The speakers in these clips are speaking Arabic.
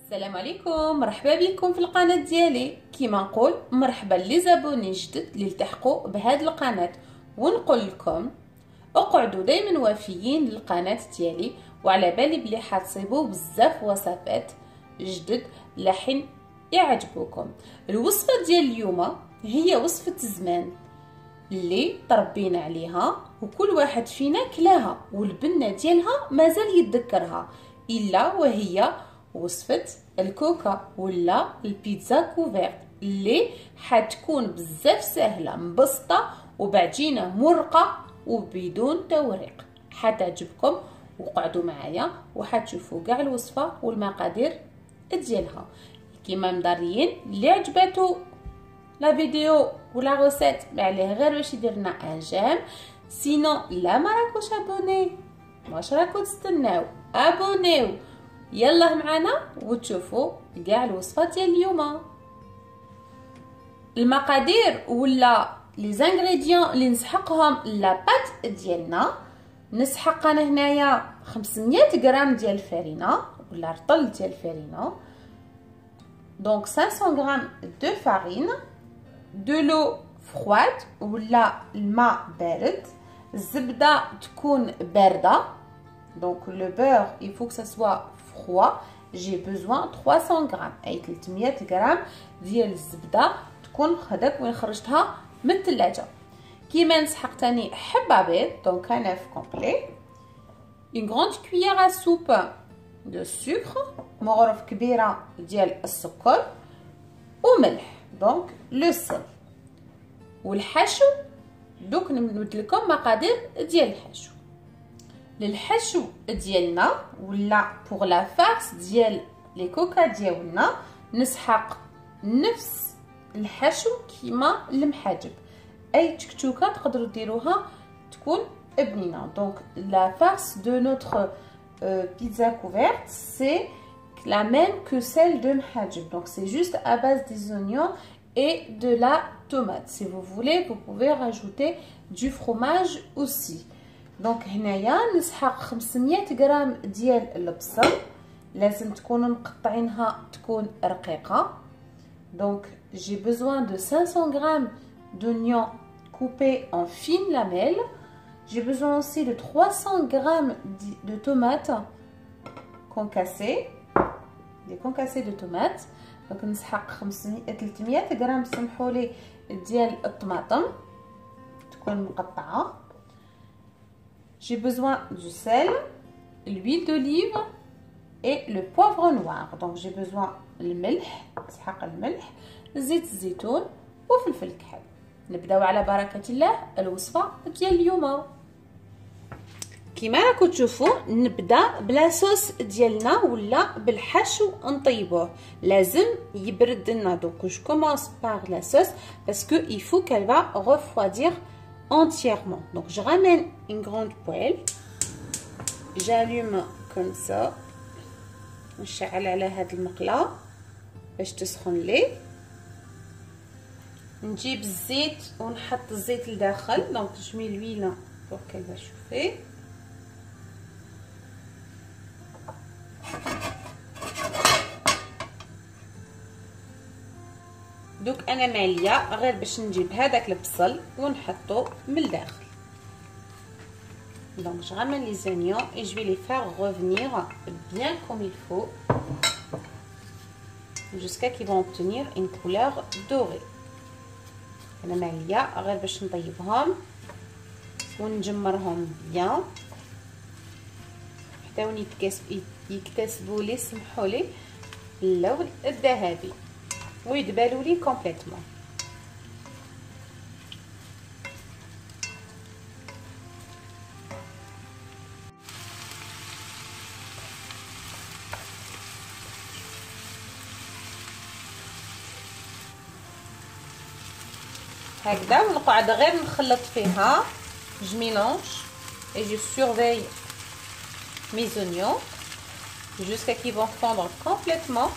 السلام عليكم، مرحبا بكم في القناه ديالي. كيما نقول مرحبا لي زابوني جدد اللي التحقوا بهذه القناه، ونقول لكم اقعدوا دائما وافيين للقناه ديالي، وعلى بالي بلي حتصيبوا بزاف وصفات جدد لحين يعجبوكم. الوصفه ديال اليوم هي وصفه الزمان اللي تربينا عليها وكل واحد فينا كلاها، والبنه ديالها مازال يتذكرها، الا وهي وصفه الكوكا ولا البيتزا كوفيرت اللي حتكون بزاف سهله مبسطه وبعجينه مرقه وبدون توريق. حتعجبكم وقعدوا معايا وحتشوفوا كاع الوصفه والمقادير ديالها. كيما مضريين اللي عجباتو لا فيديو ولا غوسيت ما عليه غير باش يدير لنا ان جيم، سينو لا ما راكوش ابوني واش راكو تستناو؟ ابونيو يلا معنا وتشوفوا كاع الوصفات ديال اليوم. المقادير ولا لي زانغريديون اللي نسحقهم لا بات ديالنا، نسحق انا هنايا 500 غرام ديال الفرينه ولا رطل ديال الفرينه، دونك 500 غرام دو فارين، دو لو فرويد ولا الماء بارد، الزبده تكون بارده، donc le beurre il faut que ça soit froid. J'ai besoin 300 grammes اي 300 غرام ديال الزبده تكون هذاك وين خرجتها من الثلاجه. كيما نسحق تاني حبه بيض، دونك انا في كومبلي، une grande cuillère à soupe de sucre، مغرف كبيره ديال السكر، وملح، دونك لو سل. والحشو دوك نمد لكم مقادير ديال الحشو. للحشو ديالنا ولا بوغ لا فارس ديال لي كوكا ديالنا نسحق نفس الحشو كيما المحاجب، اي تكتوكه تقدروا ديروها تكون بنينه. دونك لا فارس دو نوتر بيتزا كوفيرت سي la même que celle de محاجب، donc c'est juste à base des oignons et de la tomate. Si vous voulez vous pouvez rajouter du fromage aussi. دونك هنايا نسحق 500 غرام ديال البصل، لازم تكونوا مقطعينها تكون رقيقه. دونك جي بيزوان دو 500 غرام d'oignons coupés en fines lamelles. J'ai besoin aussi de 300 grammes de tomates concassées, des concassés de tomates. دونك نسحق 300 غرام سمحولي ديال الطماطم تكون مقطعه. J'ai besoin du sel, l'huile d'olive et le poivre noir. Donc j'ai besoin الملح، نسحق الملح، زيت الزيتون وفلفل كحل. نبداو على بركة الله الوصفة ديال اليوم. كيما راكو تشوفوا نبدا بلا صوص ديالنا ولا بالحشو نطيبوه، لازم يبرد لنا. دونك جو كومونس باغ لا صوص باسكو il faut qu'elle va refroidir entièrement. Donc je ramène une grande poêle, j'allume comme ça، نشعل على هاد المقله باش تسخن لي، نجيب الزيت ونحط الزيت لداخل. دونك je mets l'huile pour qu'elle va chauffer. دوك انا ماليه غير باش نجيب هذاك البصل ونحطو من الداخل. Donc je ramène les oignons et je vais les faire revenir bien comme il faut jusqu'à qu'ils vont obtenir une couleur dorée. انا ماليه غير باش نطيبهم ونجمرهم بيان حتى وني يكتسبوا لي سمحوا لي اللون الذهبي ويدبلوا لي كومبليتوم. هكذا ونقعد غير نخلط فيها. je mélange et je surveille mes oignons jusqu'à qu'ils vont fondre complètement.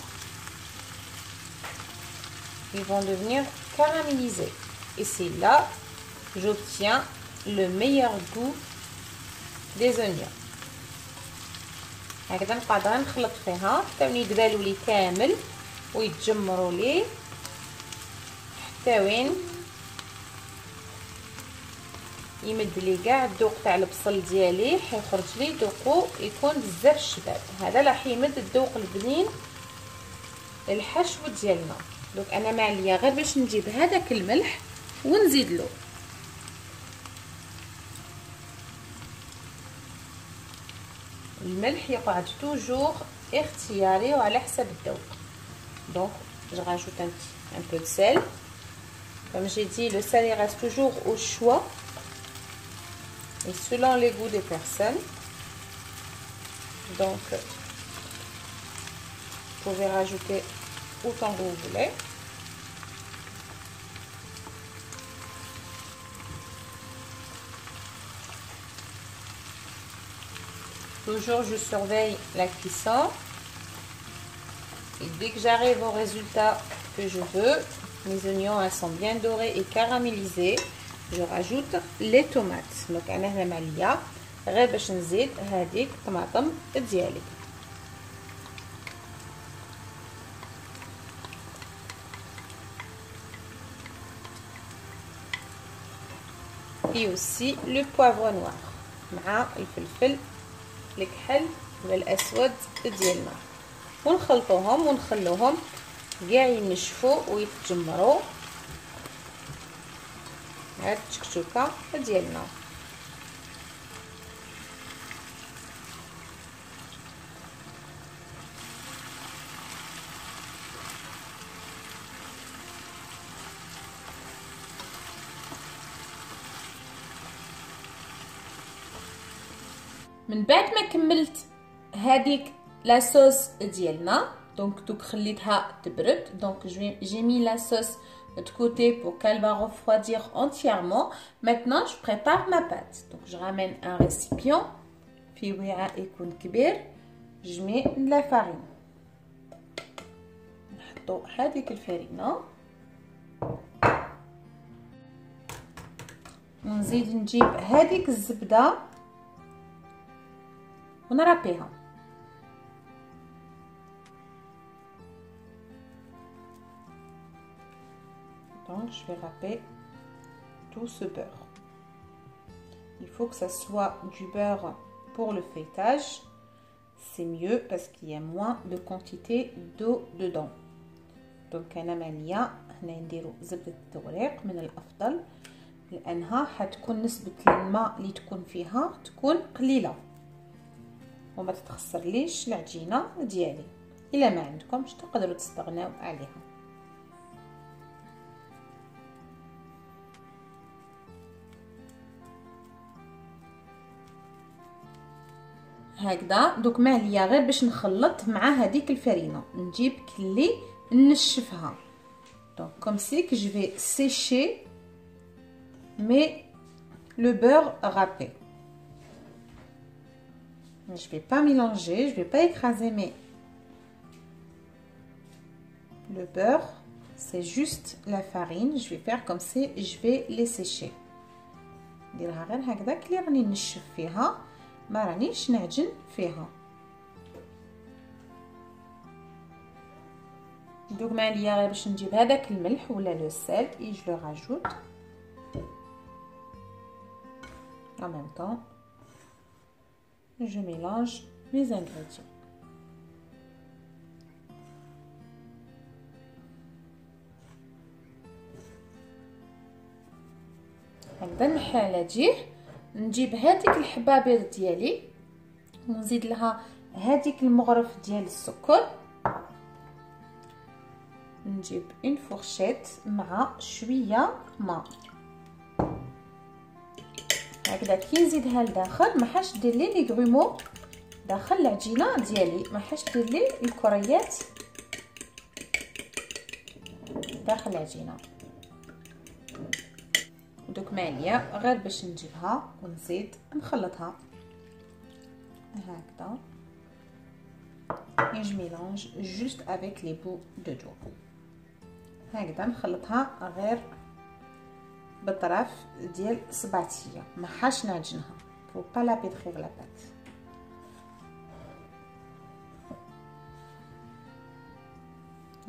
Ils vont devenir caramélisés et c'est là que j'obtiens le meilleur goût des oignons. هكذا نقدر نخلط فيها حتى وين يدبالوا لي كامل ويتجمروا لي حتى وين يمد لي كاع الذوق تاع البصل ديالي، حيخرج لي ذوقو يكون بزاف شباب. هذا راح يمد الذوق البنين للحشو ديالنا. دونك انا معليا غير باش نجيب هذاك الملح ونزيد له. الملح يقعد توجور اختياري وعلى حسب الذوق. دونك je rajoute un peu de sel. Comme j'ai dit, le sel il reste toujours au choix et selon les goûts des personnes. Donc vous pouvez rajouter autant que vous voulez. Toujours je surveille la cuisson et dès que j'arrive au résultat que je veux, mes oignons elles sont bien dorés et caramélisés, je rajoute les tomates. Donc انا هنا ماليه غير باش نزيد هذيك الطماطم ديالي. et aussi le poivre noir مع الفلفل الكحل ولا الاسود ديالنا، ونخلطوهم ونخلوهم كاع ينشفوا ويتجمروا. هاد التكتوكه ديالنا من بعد ما كملت هذيك لا صوص ديالنا. دونك دوك خليتها تبرد. دونك j'ai mis la sauce de côté pour qu'elle va refroidir entièrement. Maintenant je prépare ma pâte. Donc je ramène un récipient في وعاء يكون كبير. je mets de la farine. نحطو هذيك الفرينه ونزيد نجيب هذيك الزبده ونرابيها. Donc je vais râper tout ce beurre. Il faut que ça soit du beurre pour le feuilletage. C'est mieux parce qu'il y a moins de quantité d'eau dedans. Donc انا ماليه هنا نديرو زبده التوريق من الافضل لانها حتكون نسبه الماء اللي تكون فيها تكون قليله وما تتخسرليش العجينه ديالي. الا ما عندكمش تقدروا تستغناو عليها. هكذا دوك ما عليا غير باش نخلط مع هذيك الفرينه. نجيب كلي نشفها. دونك كوم سي que je vais sécher mais le beurre râpé. Je vais pas mélanger, je vais pas écraser mais le beurre c'est juste la farine. Je vais faire comme si je vais les sécher. نديرها غير هكذا كلي راني نشف فيها ما رانيش نعجن فيها. دوك ما عليا غير باش نجيب هذاك الملح ولا لو سيل et je le rajoute en même temps. Je mélange mes ingrédients. هكذا نحالجيه. نجيب هذيك الحبابيض ديالي ونزيد لها هذيك المغرف ديال السكر. نجيب اون فورشيت مع شويه ماء هكذا كي نزيدها لداخل. ما حاش دير لي لي غرومو داخل العجينه ديالي، ما حاش دير لي الكريات داخل العجينه. دوك ما عليا غير باش نجيبها ونزيد نخلطها هكذا. et je mélange juste avec les bouts de dough. هكذا نخلطها غير بالطرف ديال صباعتيا، ما حاش نعجنها. faut pas la pétrir la pâte.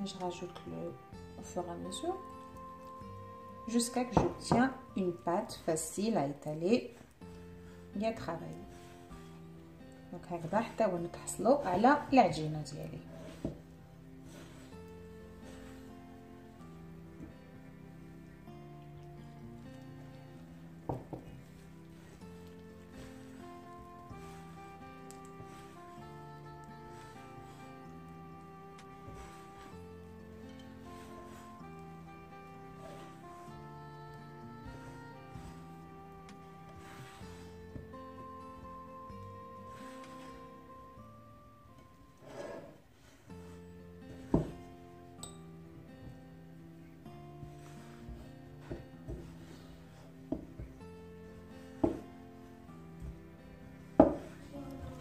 je rajoute au fur et à mesure jusqu'à que j'obtiens une pâte facile à étaler et à travailler. Donc هكذا حتى ونتحصلوا على العجينه ديالي.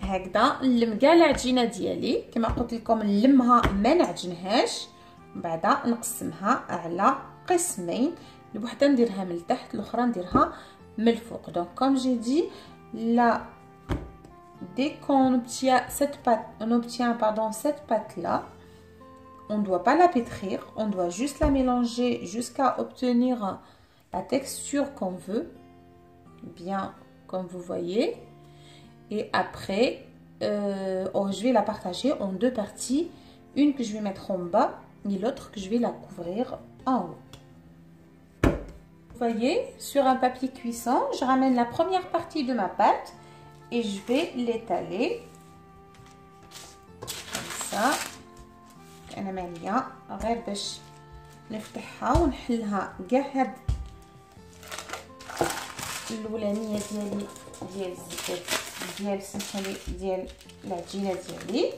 هكذا نلم كاع العجينه ديالي كما قلت لكم، نلمها ما نعجنهاش، من بعد نقسمها على قسمين، الوحده نديرها من التحت الاخرى نديرها من الفوق. دونك كوم جي دي لا dès qu'on obtient cette pâte là, on ne doit pas la pétrir, on doit juste la mélanger jusqu'à obtenir la texture qu'on veut, bien comme vous voyez. Et après, je vais la partager en deux parties. Une que je vais mettre en bas et l'autre que je vais la couvrir en haut. Vous voyez, sur un papier cuisson, je ramène la première partie de ma pâte et je vais l'étaler comme ça. أنا مالية غير باش نفتحها ونحلها كاع هاد الأولانية ديالي ديال الزبدة ديال سمحولي ديال العجينه ديالي،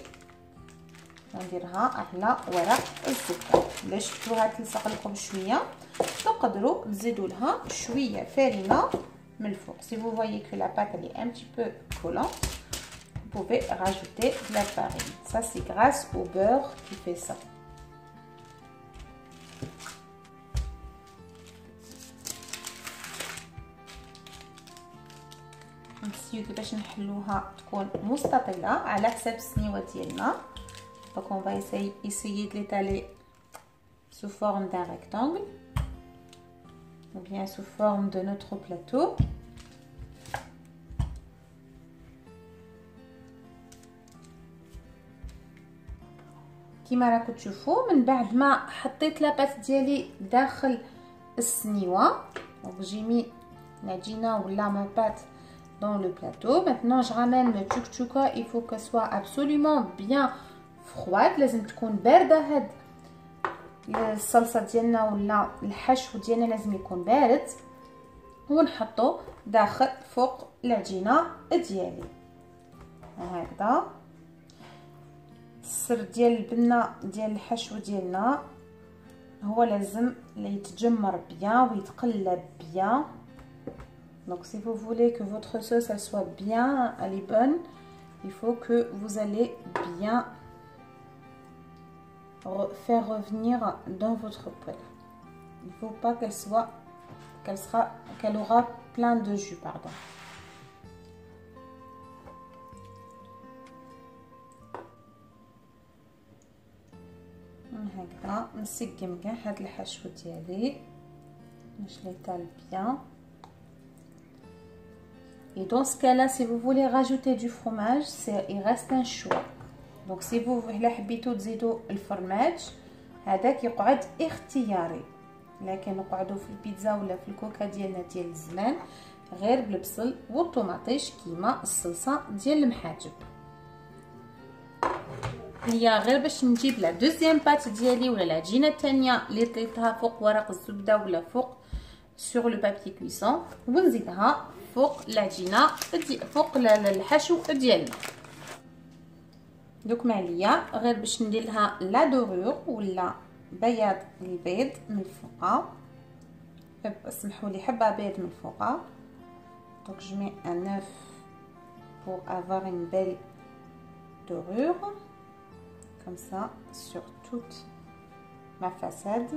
ونديرها على ورق الزبده. الا شفتوها تلصق لكم شويه تقدروا تزيدوا لها شويه فرينه من الفوق. Si vous voyez que la pâte elle est un petit peu collante, vous pouvez rajouter de la farine. Ça c'est grâce au beurre qui fait ça. نسيو كيفاش نحلوها تكون مستطيله على حساب السنيوه ديالنا. Donc on va essayer de l'étaler sous forme d'un rectangle ou bien sous forme de notre plateau. كيما راكم تشوفوا من بعد ما حطيت لاباط ديالي داخل السنيوه، دونك جي مي العجينه ولا ما بات dans le plateau. Maintenant je ramène le tchouk-tchouka, il faut qu'elle soit absolument bien froide، لازم تكون بارده. هاد الصلصه ديالنا ولا الحشو ديالنا لازم يكون بارد، ونحطو داخل فوق العجينه ديالي هكذا. السر ديال البنه ديال الحشو ديالنا هو لازم يتجمر بيان ويتقلب بيان. Donc si vous voulez que votre sauce elle soit bien, elle est bonne, il faut que vous allez bien faire revenir dans votre poêle. Il ne faut pas qu'elle aura plein de jus, pardon. هكذا نسقم كاع هاد الحشو ديالي باش ليطال bien. Et dans ce cas-là, si vous voulez rajouter du fromage, il reste un choix. Donc si vous حبيتوا تزيدوا الفرماج هذاك يقعد اختياري، لكن نقعدوا في البيتزا ولا في الكوكا ديالنا ديال الزمان غير بالبصل والطوماطيش كيما الصلصه ديال المحاجب. هي غير باش نجيب لا دوزيام بات ديالي ولا العجينه الثانيه اللي طيتها فوق ورق الزبده ولا فوق sur le papier cuisson ونزيدها فوق العجينه فوق الحشو ديالنا. دوك معليا غير باش ندير لها لا دورور ولا بياض البيض من الفوق، اسمحوا لي حبه بيض من الفوق. Donc je mets un œuf pour avoir une belle dorure comme ça sur toute ma façade.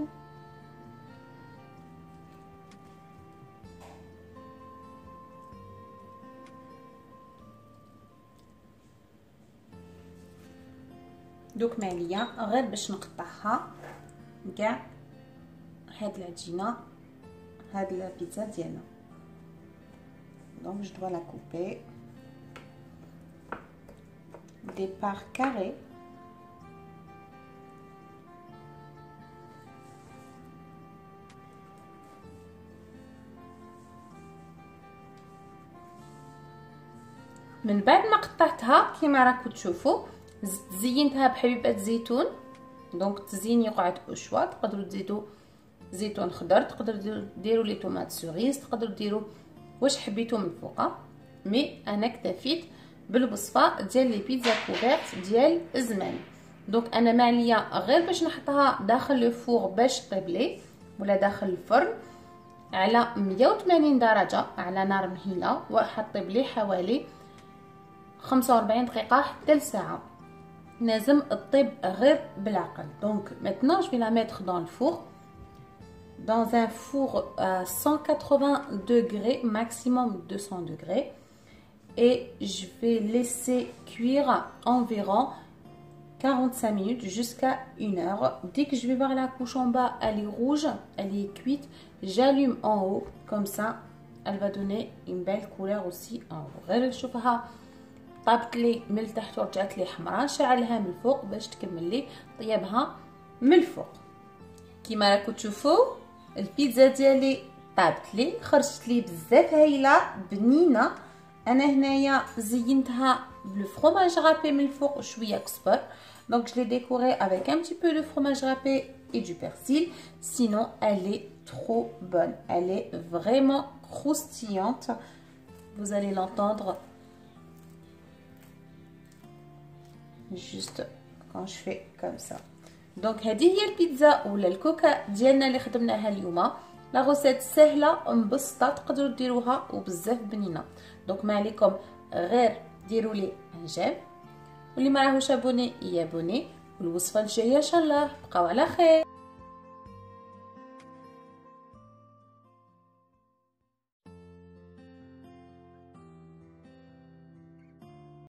دوك ما عليا غير باش نقطعها كاع هاد العجينه هاد البيتزا ديالنا. دونك جو dois la couper des parts carrées. من بعد ما قطعتها كيما راكم تشوفوا زينتها بحبيبات زيتون. دونك التزيين يقعد اوشوا، تقدروا تزيدوا زيتون خضر، تقدروا ديروا لي طوماط سوريس، تقدروا ديروا واش حبيتوا من فوقها. مي انا اكتفيت بالوصفه ديال لي بيتزا كوفيرت ديال الزمان. دونك انا ما عليا غير باش نحطها داخل لو فور باش طيب لي ولا داخل الفرن على 180 درجه على نار مهيله، وحطيب لي حوالي 45 دقيقه حتى لساعه. لازم الطيب غير بالعقل. دونك maintenant je vais la mettre dans le four, dans un four à 180 degrés, maximum 200 degrés, et je vais laisser cuire environ 45 minutes jusqu'à 1 heure. Dès que je vais voir la couche en bas, elle est rouge, elle est cuite, j'allume en haut, comme ça elle va donner une belle couleur aussi en haut. غير نشوفها طابت لي من التحت ورجعت لي حمراء، نشعلها من الفوق باش تكمل لي طيابها من الفوق. كيما راكم تشوفوا البيتزا ديالي طابت لي، خرجت لي بزاف هايله بنينه. انا هنايا زينتها بالفرomage râpé من الفوق شويه كسبر. Donc je l'ai décoré avec un petit peu de fromage râpé et du persil. Sinon elle est trop bonne, elle est vraiment croustillante. Vous allez l'entendre juste quand je fais comme ça. Donc هذه هي البيتزا ولا الكوكا ديالنا اللي خدمناها اليوم. لا غوسيت سهله مبسطه، تقدروا ديروها وبزاف بنينه. دونك ما عليكم غير ديروا لي انجام، واللي ما راهوش ابوني يابوني، والوصفه الجايه ان شاء الله. بقاو على خير.